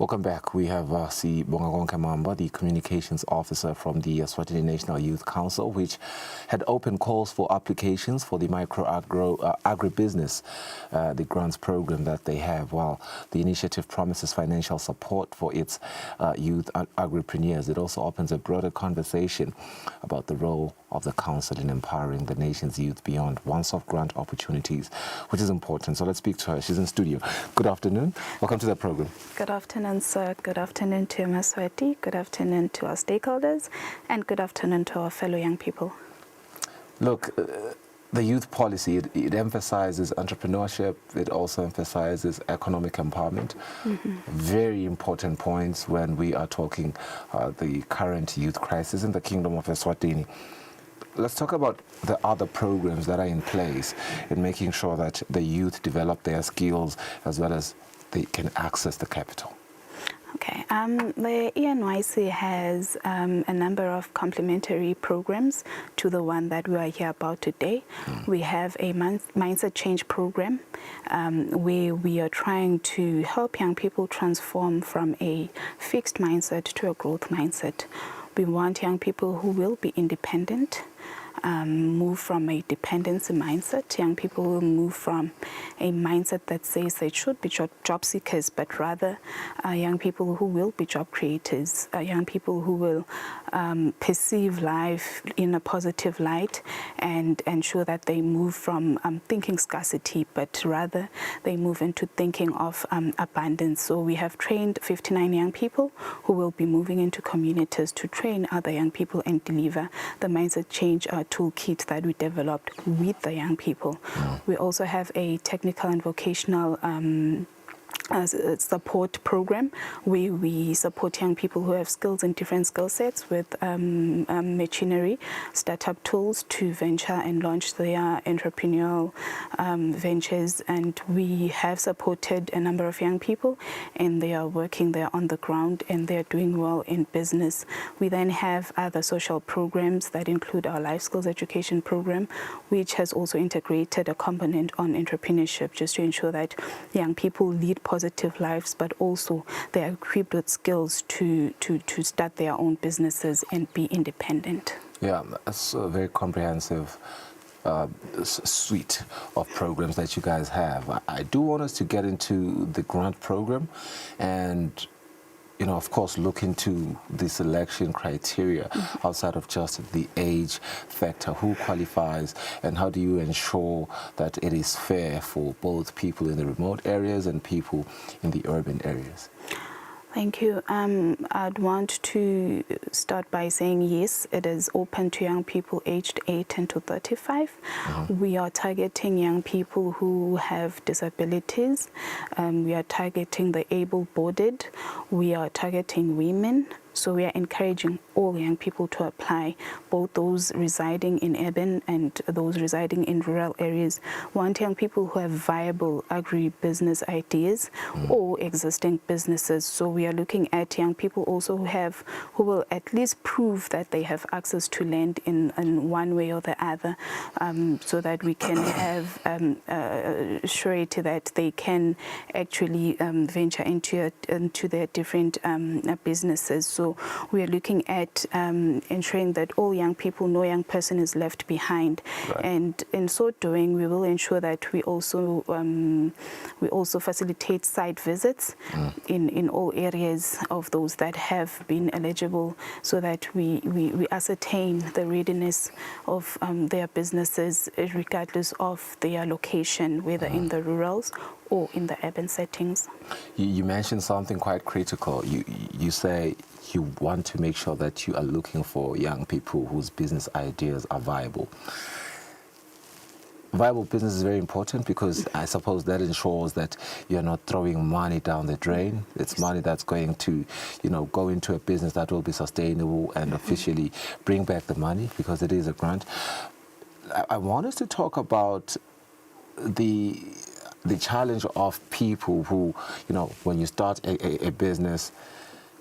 Welcome back. We have Sibonga Mamba, the Communications Officer from the Eswatini National Youth Council, which had open calls for applications for the agribusiness, the grants program that they have. Well, the initiative promises financial support for its youth agripreneurs. It also opens a broader conversation about the role of the council in empowering the nation's youth beyond one-off grant opportunities, which is important. So let's speak to her. She's in studio. Good afternoon. Welcome to the program. Good afternoon, sir. Good afternoon to Eswatini. Good afternoon to our stakeholders, and good afternoon to our fellow young people. Look, the youth policy, it emphasizes entrepreneurship. It also emphasizes economic empowerment. Very important points when we are talking the current youth crisis in the Kingdom of Eswatini. Let's talk about the other programs that are in place in making sure that the youth develop their skills as well as they can access the capital. Okay, the ENYC has a number of complementary programs to the one that we are here about today. We have a mindset change program where we are trying to help young people transform from a fixed mindset to a growth mindset. We want young people who will be independent, move from a dependency mindset. Young people will move from a mindset that says they should be job seekers, but rather young people who will be job creators, young people who will perceive life in a positive light and ensure that they move from thinking scarcity, but rather they move into thinking of abundance. So we have trained 59 young people who will be moving into communities to train other young people and deliver the mindset change toolkit that we developed with the young people. We also have a technical and vocational support program where we support young people who have skills in different skill sets with machinery, startup tools to venture and launch their entrepreneurial ventures. And we have supported a number of young people, and they are working there on the ground and they're doing well in business. We then have other social programs that include our life skills education program, which has also integrated a component on entrepreneurship, just to ensure that young people lead positive lives, but also they are equipped with skills to start their own businesses and be independent. Yeah, that's a very comprehensive suite of programs that you guys have. I do want us to get into the grant program and, you know, of course, look into the selection criteria outside of just the age factor. Who qualifies and how do you ensure that it is fair for both people in the remote areas and people in the urban areas? Thank you. I'd want to start by saying yes, it is open to young people aged 18 to 35. We are targeting young people who have disabilities. We are targeting the able-bodied. We are targeting women. So we are encouraging all young people to apply, both those residing in urban and those residing in rural areas. We want young people who have viable agribusiness ideas or existing businesses. So we are looking at young people also who will at least prove that they have access to land in one way or the other, so that we can have surety that they can actually venture into their different businesses. So we are looking at ensuring that all young people, no young person is left behind. Right. And in so doing, we will ensure that we also facilitate site visits in all areas of those that have been eligible, so that we ascertain the readiness of their businesses regardless of their location, whether in the rurals or in the urban settings. You mentioned something quite critical. You say you want to make sure that you are looking for young people whose business ideas are viable. Viable business is very important because I suppose that ensures that you're not throwing money down the drain. It's money that's going to, you know, go into a business that will be sustainable and officially bring back the money, because it is a grant. I want us to talk about the challenge of people who, you know, when you start a business,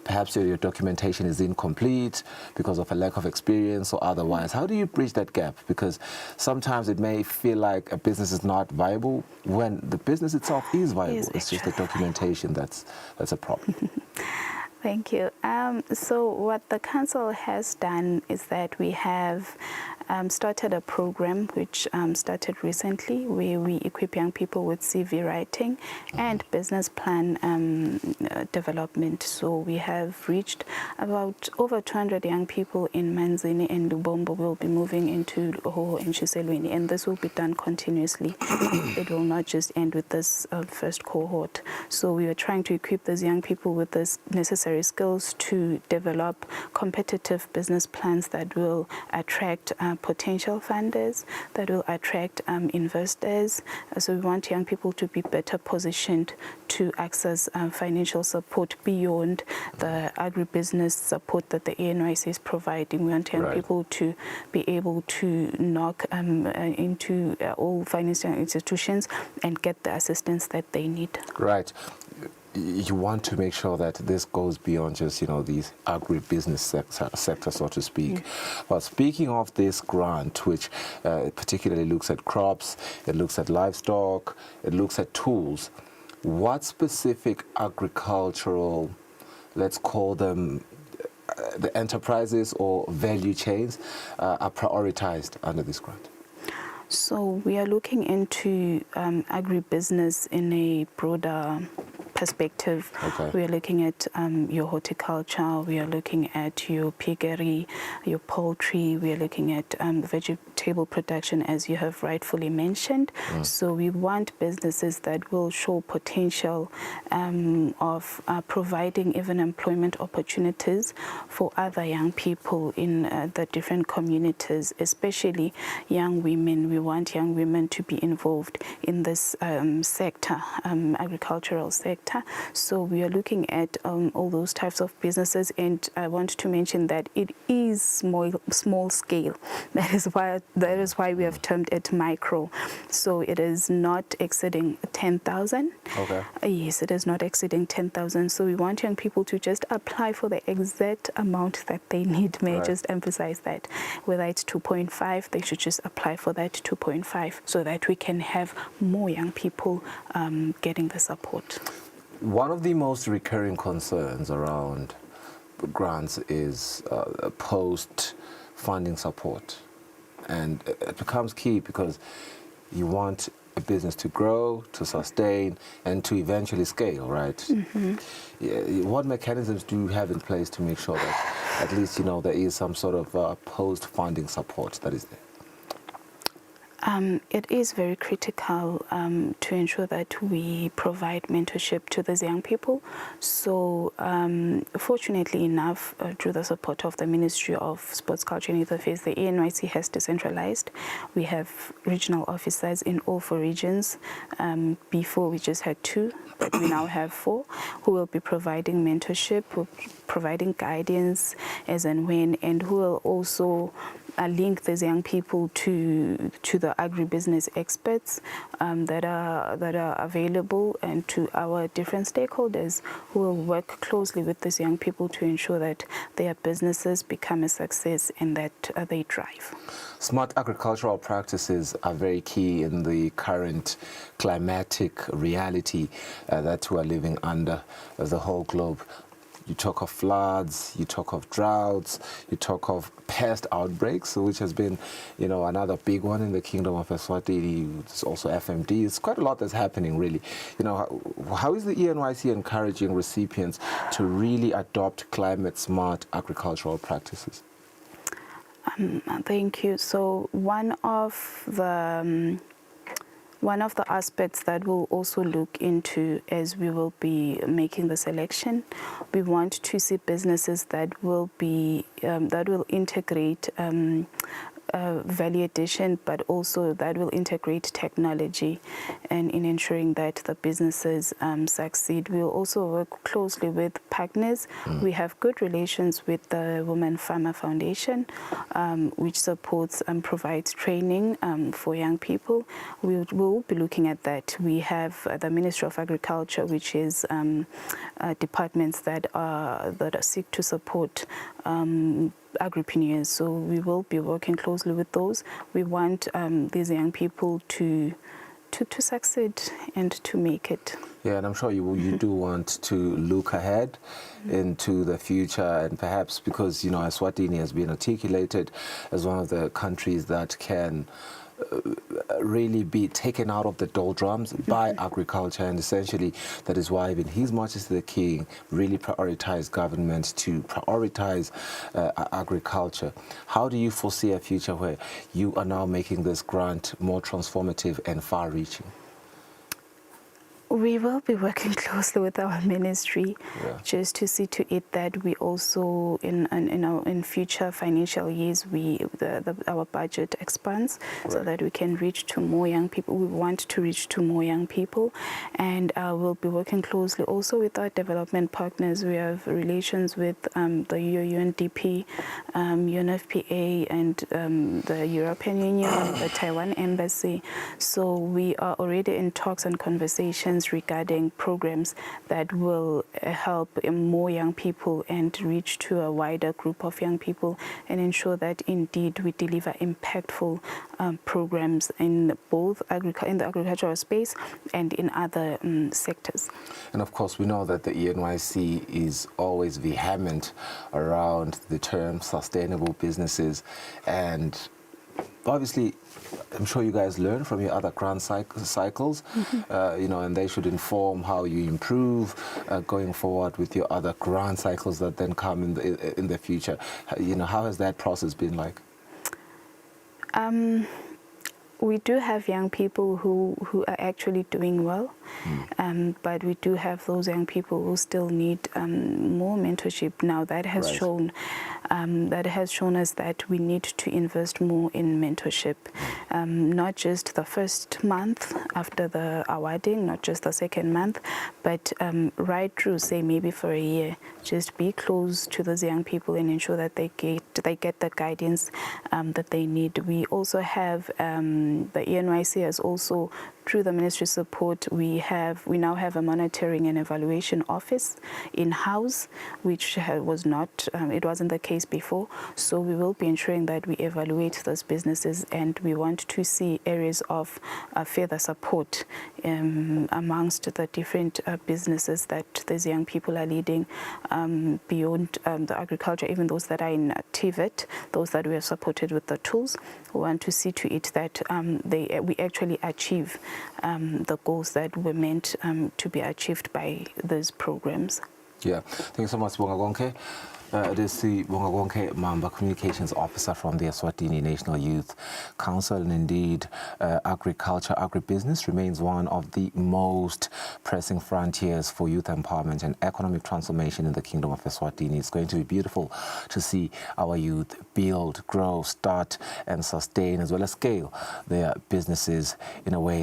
perhaps your documentation is incomplete because of a lack of experience or otherwise. How do you bridge that gap? Because sometimes it may feel like a business is not viable when the business itself is viable. It's just the documentation that's a problem. Thank you. So what the council has done is that we have started a program which started recently, where we equip young people with CV writing and business plan development. So we have reached about over 200 young people in Manzini and Lubombo. Will be moving into Hoho and Chiselweni, and this will be done continuously. It will not just end with this first cohort. So we are trying to equip those young people with this necessary skills to develop competitive business plans that will attract potential funders, that will attract investors. So we want young people to be better positioned to access financial support beyond the agribusiness support that the ANYC is providing. We want young people to be able to knock into all financial institutions and get the assistance that they need. Right. You want to make sure that this goes beyond just, these agribusiness sector, so to speak. But speaking of this grant, which particularly looks at crops, it looks at livestock, it looks at tools, what specific agricultural, let's call them the enterprises or value chains, are prioritized under this grant? So we are looking into agribusiness in a broader perspective. We are looking at your horticulture, we are looking at your piggery, your poultry, we are looking at vegetable production, as you have rightfully mentioned. So we want businesses that will show potential of providing even employment opportunities for other young people in the different communities, especially young women. We want young women to be involved in this sector, agricultural sector. So we are looking at all those types of businesses, and I want to mention that it is small scale. That is why we have termed it micro. So it is not exceeding 10,000. Okay. Yes, it is not exceeding 10,000. So we want young people to just apply for the exact amount that they need. May I just emphasize that? Whether it's 2.5, they should just apply for that 2.5 so that we can have more young people getting the support. One of the most recurring concerns around grants is post-funding support. And it becomes key because you want a business to grow, to sustain, and to eventually scale, right? What mechanisms do you have in place to make sure that at least, there is some sort of post-funding support that is there? It is very critical to ensure that we provide mentorship to these young people. So fortunately enough, through the support of the Ministry of Sports, Culture and Youth Affairs, the ANYC has decentralized. We have regional officers in all 4 regions. Before we just had 2, but we now have 4 who will be providing mentorship, providing guidance as and when, and who will also link these young people to the agribusiness experts that are available, and to our different stakeholders who will work closely with these young people to ensure that their businesses become a success and that they thrive. Smart agricultural practices are very key in the current climatic reality that we are living under as a whole globe. You talk of floods, you talk of droughts, you talk of pest outbreaks, which has been, another big one in the Kingdom of Eswatini. It's also FMD. It's quite a lot that's happening, really. How is the ENYC encouraging recipients to really adopt climate-smart agricultural practices? Thank you. So one of the aspects that we'll also look into as we will be making the selection, we want to see businesses that will integrate value addition, but also that will integrate technology and in ensuring that the businesses succeed. We'll also work closely with partners. We have good relations with the Women Farmer Foundation, which supports and provides training for young people. We will be looking at that. We have the Ministry of Agriculture, which is departments that seek to support agripreneurs. So we will be working closely with those. We want these young people to succeed and to make it. Yeah, and I'm sure you do want to look ahead into the future, and perhaps because, Eswatini has been articulated as one of the countries that can really be taken out of the doldrums by agriculture, and essentially that is why even His Majesty the King really prioritized government to prioritize agriculture. How do you foresee a future where you are now making this grant more transformative and far-reaching? We will be working closely with our ministry just to see to it that we also, in future financial years, our budget expands so that we can reach to more young people. We want to reach to more young people, and we'll be working closely also with our development partners. We have relations with the UNDP, UNFPA, and the European Union, the Taiwan Embassy. So we are already in talks and conversations regarding programs that will help more young people and reach to a wider group of young people, and ensure that indeed we deliver impactful programs in both in the agricultural space and in other sectors. And of course, we know that the ENYC is always vehement around the term sustainable businesses, and obviously, I'm sure you guys learn from your other grant cycles, and they should inform how you improve going forward with your other grant cycles that then come in the future. How has that process been like? We do have young people who are actually doing well, but we do have those young people who still need more mentorship. Now that has shown us that we need to invest more in mentorship, not just the first month after the awarding, not just the second month, but right through, say maybe for a year. Just be close to those young people and ensure that they get the guidance that they need. We also have the ENYC has also, through the ministry support, we now have a monitoring and evaluation office in-house, which it wasn't the case before. So we will be ensuring that we evaluate those businesses, and we want to see areas of further support amongst the different businesses that these young people are leading, beyond the agriculture, even those that are in TVET, those that we have supported with the tools. We want to see to it that we actually achieve the goals that were meant to be achieved by those programs. Yeah, thank you so much, Bongagonke. It is the Bongagonke Mamba Communications Officer from the Eswatini National Youth Council, and indeed agriculture, agribusiness remains one of the most pressing frontiers for youth empowerment and economic transformation in the Kingdom of Eswatini. It's going to be beautiful to see our youth build, grow, start and sustain, as well as scale their businesses in a way